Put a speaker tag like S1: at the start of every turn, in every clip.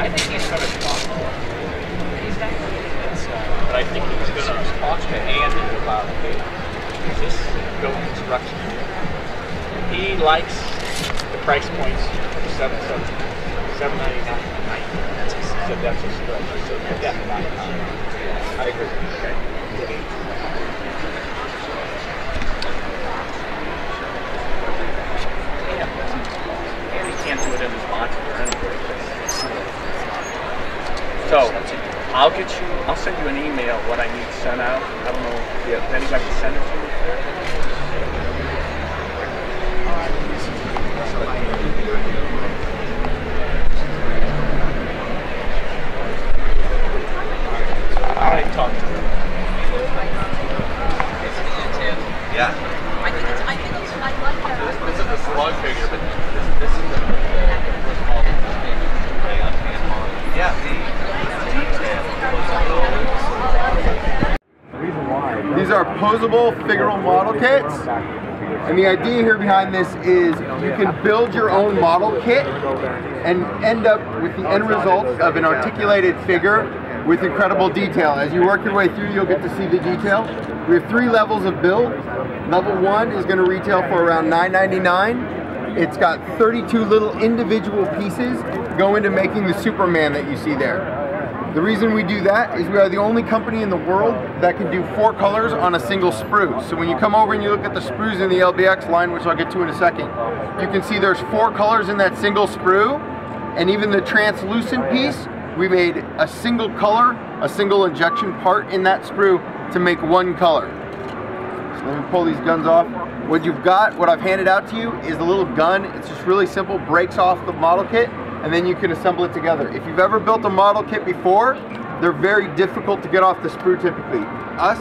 S1: I think he's going to talk. But I think he's going to talk to Andy about this goat construction. He likes the price points from $7.99. So that's a stretch. So definitely. I agree. Okay. He can't do it in his modular anyway. So I'll send you an email what I need sent out. I don't know if anybody can send it to you. I talked to him. Yeah. I like that. This is the slug figure, but this is the
S2: These are posable figural model kits, and the idea here behind this is you can build your own model kit and end up with the end result of an articulated figure with incredible detail. As you work your way through, you'll get to see the detail. We have 3 levels of build. Level 1 is going to retail for around $9.99. It's got 32 little individual pieces go into making the Superman that you see there. The reason we do that is we are the only company in the world that can do 4 colors on a single sprue. So when you come over and you look at the sprues in the LBX line, which I'll get to in a second, you can see there's 4 colors in that single sprue, and even the translucent piece, we made a single color, a single injection part in that sprue to make 1 color. So let me pull these guns off. What you've got, what I've handed out to you, is a little gun. It's just really simple, breaks off the model kit, and then you can assemble it together. If you've ever built a model kit before, they're very difficult to get off the sprue typically. Us,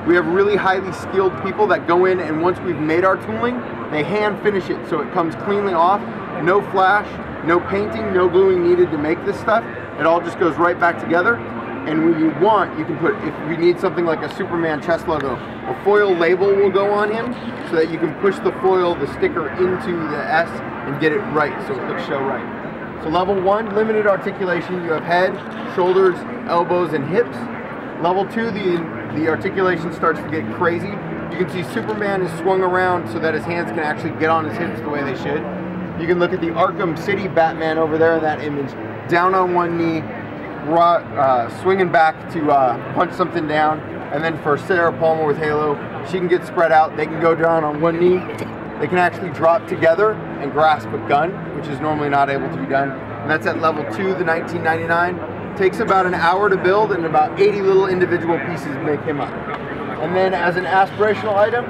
S2: we have really highly skilled people that go in, and once we've made our tooling, they hand finish it so it comes cleanly off. No flash, no painting, no gluing needed to make this stuff. It all just goes right back together. And when you want, you can put, if we need something like a Superman chest logo, a foil label will go on him so that you can push the foil, the sticker into the S and get it right so it looks show right. So level 1, limited articulation. You have head, shoulders, elbows, and hips. Level 2, the articulation starts to get crazy. You can see Superman is swung around so that his hands can actually get on his hips the way they should. You can look at the Arkham City Batman over there in that image, down on one knee, swinging back to punch something down. And then for Sarah Palmer with Halo, she can get spread out. They can go down on one knee. They can actually drop together and grasp a gun, which is normally not able to be done. And that's at level 2, the $19.99. Takes about an hour to build, and about 80 little individual pieces make him up. And then as an aspirational item,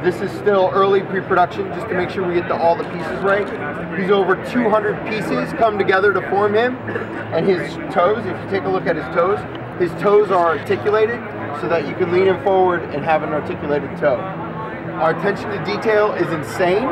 S2: this is still early pre-production just to make sure we get all the pieces right. He's over 200 pieces come together to form him. And his toes, if you take a look at his toes are articulated so that you can lean him forward and have an articulated toe. Our attention to detail is insane.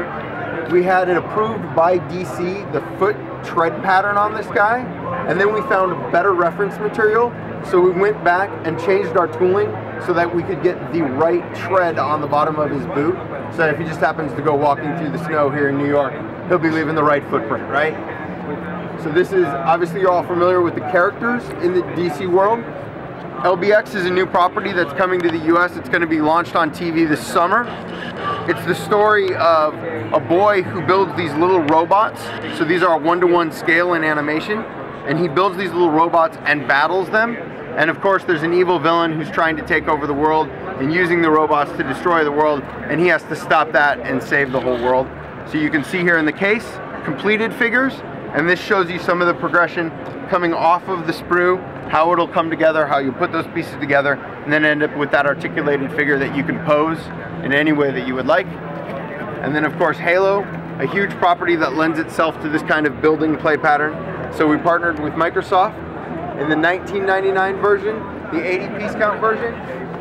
S2: We had it approved by DC, the foot tread pattern on this guy, and then we found better reference material, so we went back and changed our tooling so that we could get the right tread on the bottom of his boot, so that if he just happens to go walking through the snow here in New York, he'll be leaving the right footprint, right? So this is, obviously you're all familiar with the characters in the DC world. LBX is a new property that's coming to the US. It's going to be launched on TV this summer. It's the story of a boy who builds these little robots. So these are a 1-to-1 scale in animation. And he builds these little robots and battles them. And of course there's an evil villain who's trying to take over the world. and using the robots to destroy the world, and he has to stop that and save the whole world. So you can see here in the case, completed figures, and this shows you some of the progression coming off of the sprue, how it'll come together, how you put those pieces together, and then end up with that articulated figure that you can pose in any way that you would like. And then of course Halo, a huge property that lends itself to this kind of building play pattern. So we partnered with Microsoft. In the 1999 version, the 80 piece count version,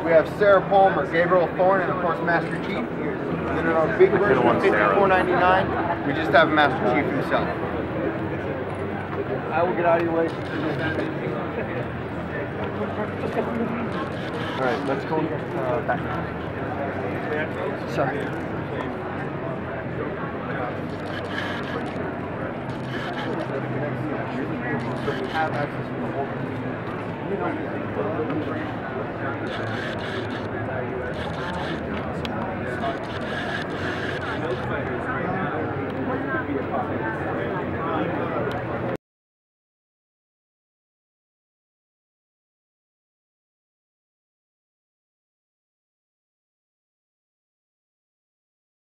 S2: we have Sarah Palmer, Gabriel Thorne, and of course Master Chief. And then in our big version, $54.99, we just have Master Chief himself. I will get out of your way. Alright, let's go back. Sorry. So we have access to the whole thing.